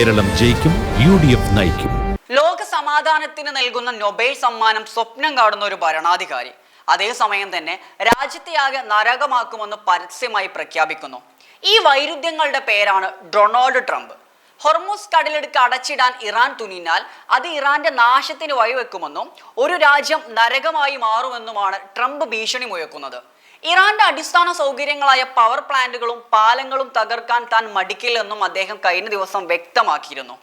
കേരളം ജയിക്കും, UDF നയിക്കും. ലോക സമാധാനത്തിന് നൽകുന്ന നൊബേൽ സമ്മാനം സ്വപ്നം കാണുന്ന ഒരു ഭരണാധികാരി അതേസമയം തന്നെ രാജ്യത്തെയാകെ നരകമാക്കുമെന്ന് പരസ്യമായി പ്രഖ്യാപിക്കുന്നു. ഈ വൈരുദ്ധ്യങ്ങളുടെ പേരാണ് ഡൊണാൾഡ് ട്രംപ്. ഹൊർമുസ് കടലിടുക്ക് അടച്ചിടാൻ ഇറാൻ തുനിഞ്ഞാൽ അത് ഇറാന്റെ നാശത്തിന് വഴിവെക്കുമെന്നും ഒരു രാജ്യം നരകമായി മാറുമെന്നുമാണ് ട്രംപ് ഭീഷണി മുഴക്കുന്നത്. ഇറാന്റെ അടിസ്ഥാന സൗകര്യങ്ങളായ പവർ പ്ലാന്റുകളും പാലങ്ങളും തകർക്കാൻ താൻ മടിക്കില്ലെന്നും അദ്ദേഹം കഴിഞ്ഞ ദിവസം വ്യക്തമാക്കിയിരുന്നു.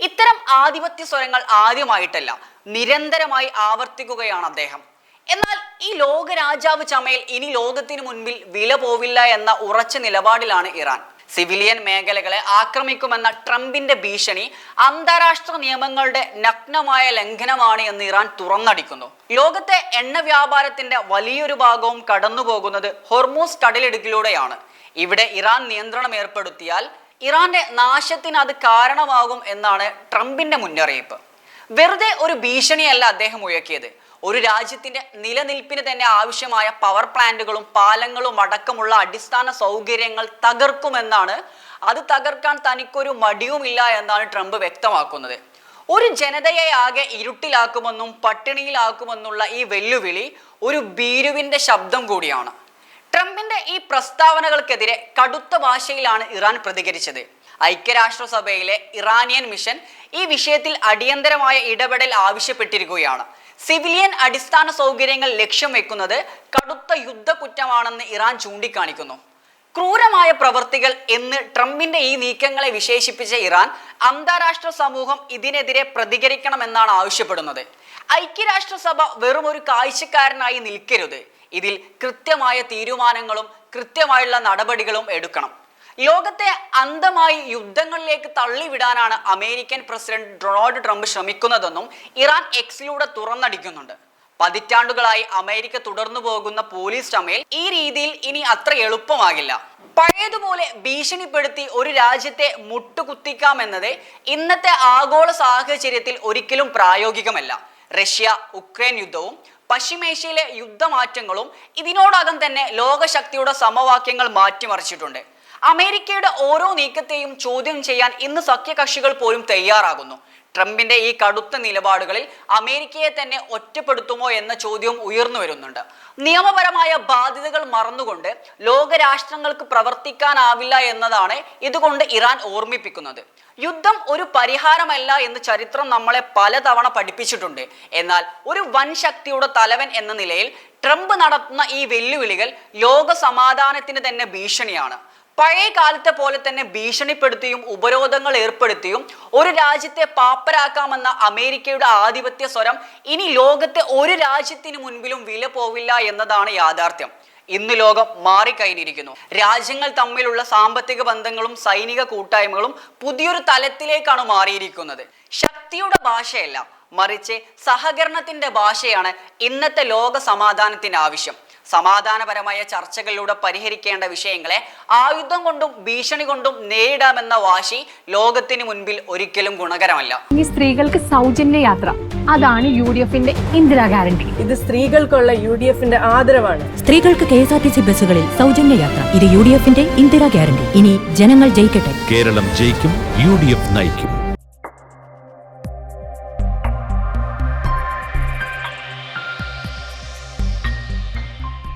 ഇത്തരം ആധിപത്യ സ്വരങ്ങൾ ആദ്യമായിട്ടല്ല, നിരന്തരമായി ആവർത്തിക്കുകയാണ് അദ്ദേഹം. എന്നാൽ ഈ ലോക രാജാവ് ചമയിൽ ഇനി ലോകത്തിന് മുൻപിൽ വില പോവില്ല എന്ന ഉറച്ച നിലപാടിലാണ് ഇറാൻ. സിവിലിയൻ മേഖലകളെ ആക്രമിക്കുമെന്ന ട്രംപിന്റെ ഭീഷണി അന്താരാഷ്ട്ര നിയമങ്ങളുടെ നഗ്നമായ ലംഘനമാണ് എന്ന് ഇറാൻ തുറന്നടിക്കുന്നു. ലോകത്തെ എണ്ണ വ്യാപാരത്തിന്റെ വലിയൊരു ഭാഗവും കടന്നുപോകുന്നത് ഹൊർമൂസ് കടലിടുക്കിലൂടെയാണ്. ഇവിടെ ഇറാൻ നിയന്ത്രണം ഏർപ്പെടുത്തിയാൽ ഇറാന്റെ നാശത്തിന് അത് കാരണമാകും എന്നാണ് ട്രംപിന്റെ മുന്നറിയിപ്പ്. വെറുതെ ഒരു ഭീഷണിയല്ല അദ്ദേഹം മുഴക്കിയത്. ഒരു രാജ്യത്തിന്റെ നിലനിൽപ്പിന് തന്നെ ആവശ്യമായ പവർ പ്ലാന്റുകളും പാലങ്ങളും അടക്കമുള്ള അടിസ്ഥാന സൗകര്യങ്ങൾ തകർക്കുമെന്നാണ്. അത് തകർക്കാൻ തനിക്കൊരു മടിയുമില്ല എന്നാണ് ട്രംപ് വ്യക്തമാക്കുന്നത്. ഒരു ജനതയെ ആകെ ഇരുട്ടിലാക്കുമെന്നും പട്ടിണിയിലാക്കുമെന്നുള്ള ഈ വെല്ലുവിളി ഒരു ഭീരുവിന്റെ ശബ്ദം കൂടിയാണ്. ട്രംപിന്റെ ഈ പ്രസ്താവനകൾക്കെതിരെ കടുത്ത ഭാഷയിലാണ് ഇറാൻ പ്രതികരിച്ചത്. ഐക്യരാഷ്ട്രസഭയിലെ ഇറാനിയൻ മിഷൻ ഈ വിഷയത്തിൽ അടിയന്തരമായ ഇടപെടൽ ആവശ്യപ്പെട്ടിരിക്കുകയാണ്. സിവിലിയൻ അടിസ്ഥാന സൗകര്യങ്ങൾ ലക്ഷ്യം വെക്കുന്നത് കടുത്ത യുദ്ധക്കുറ്റമാണെന്ന് ഇറാൻ ചൂണ്ടിക്കാണിക്കുന്നു. ക്രൂരമായ പ്രവൃത്തികൾ എന്ന് ട്രംപിന്റെ ഈ നീക്കങ്ങളെ വിശേഷിപ്പിച്ച ഇറാൻ അന്താരാഷ്ട്ര സമൂഹം ഇതിനെതിരെ പ്രതികരിക്കണമെന്നാണ് ആവശ്യപ്പെടുന്നത്. ഐക്യരാഷ്ട്രസഭ വെറും ഒരു കാഴ്ചക്കാരനായി നിൽക്കരുത്. ഇതിൽ കൃത്യമായ തീരുമാനങ്ങളും കൃത്യമായുള്ള നടപടികളും എടുക്കണം. ലോകത്തെ അന്ധമായി യുദ്ധങ്ങളിലേക്ക് തള്ളിവിടാനാണ് അമേരിക്കൻ പ്രസിഡന്റ് ഡൊണാൾഡ് ട്രംപ് ശ്രമിക്കുന്നതെന്നും ഇറാൻ എക്സിലൂടെ തുറന്നടിക്കുന്നുണ്ട്. പതിറ്റാണ്ടുകളായി അമേരിക്ക തുടർന്നു പോകുന്ന പോലീസ് ചമയിൽ ഈ രീതിയിൽ ഇനി അത്ര എളുപ്പമാകില്ല. പഴയതുപോലെ ഭീഷണിപ്പെടുത്തി ഒരു രാജ്യത്തെ മുട്ടുകുത്തിക്കാമെന്നത് ഇന്നത്തെ ആഗോള സാഹചര്യത്തിൽ ഒരിക്കലും പ്രായോഗികമല്ല. റഷ്യ ഉക്രൈൻ യുദ്ധവും പശ്ചിമേഷ്യയിലെ യുദ്ധമാറ്റങ്ങളും ഇതിനോടകം തന്നെ ലോകശക്തിയുടെ സമവാക്യങ്ങൾ മാറ്റിമറിച്ചിട്ടുണ്ട്. അമേരിക്കയുടെ ഓരോ നീക്കത്തെയും ചോദ്യം ചെയ്യാൻ ഇന്ന് സഖ്യകക്ഷികൾ പോലും തയ്യാറാകുന്നു. ട്രംപിന്റെ ഈ കടുത്ത നിലപാടുകളിൽ അമേരിക്കയെ തന്നെ ഒറ്റപ്പെടുത്തുമോ എന്ന ചോദ്യവും ഉയർന്നു വരുന്നുണ്ട്. നിയമപരമായ ബാധ്യതകൾ മറന്നുകൊണ്ട് ലോകരാഷ്ട്രങ്ങൾക്ക് പ്രവർത്തിക്കാനാവില്ല എന്നതാണ് ഇതുകൊണ്ട് ഇറാൻ ഓർമ്മിപ്പിക്കുന്നത്. യുദ്ധം ഒരു പരിഹാരമല്ല എന്ന് ചരിത്രം നമ്മളെ പലതവണ പഠിപ്പിച്ചിട്ടുണ്ട്. എന്നാൽ ഒരു വൻ ശക്തിയുടെ തലവൻ എന്ന നിലയിൽ ട്രംപ് നടത്തുന്ന ഈ വെല്ലുവിളികൾ ലോക സമാധാനത്തിന് തന്നെ ഭീഷണിയാണ്. പഴയ കാലത്തെ പോലെ തന്നെ ഭീഷണിപ്പെടുത്തിയും ഉപരോധങ്ങൾ ഏർപ്പെടുത്തിയും ഒരു രാജ്യത്തെ പാപ്പരാക്കാമെന്ന അമേരിക്കയുടെ ആധിപത്യ സ്വരം ഇനി ലോകത്തെ ഒരു രാജ്യത്തിന് മുൻപിലും വില പോവില്ല എന്നതാണ് യാഥാർത്ഥ്യം. ഇന്ന് ലോകം മാറിക്കഴിഞ്ഞിരിക്കുന്നു. രാജ്യങ്ങൾ തമ്മിലുള്ള സാമ്പത്തിക ബന്ധങ്ങളും സൈനിക കൂട്ടായ്മകളും പുതിയൊരു തലത്തിലേക്കാണ് മാറിയിരിക്കുന്നത്. ശക്തിയുടെ ഭാഷയല്ല, മറിച്ച് സഹകരണത്തിന്റെ ഭാഷയാണ് ഇന്നത്തെ ലോക സമാധാനത്തിന് ആവശ്യം. സമാധാനപരമായ ചർച്ചകളിലൂടെ പരിഹരിക്കേണ്ട വിഷയങ്ങളെ ആയുധം കൊണ്ടും ഭീഷണി കൊണ്ടും നേരിടാമെന്ന വാശി ലോകത്തിന് മുൻപിൽ ഒരിക്കലും ഗുണകരമല്ല. ഈ സ്ത്രീകൾക്ക് സൗജന്യ യാത്ര, അതാണ് UDFന്റെ ഇന്ദിരാ ഗ്യാരണ്ടി. ഇത് സ്ത്രീകൾക്കുള്ള UDFന്റെ ആദരവാണ്. സ്ത്രീകൾക്ക് KSRTC ബസ്സുകളിൽ സൗജന്യ യാത്ര. ഇത് UDFന്റെ ഇന്ദിരാ ഗ്യാരണ്ടി. ഇനി ജനങ്ങൾ ജയിക്കട്ടെ. കേരളം ജയിക്കും, UDF നയിക്കും.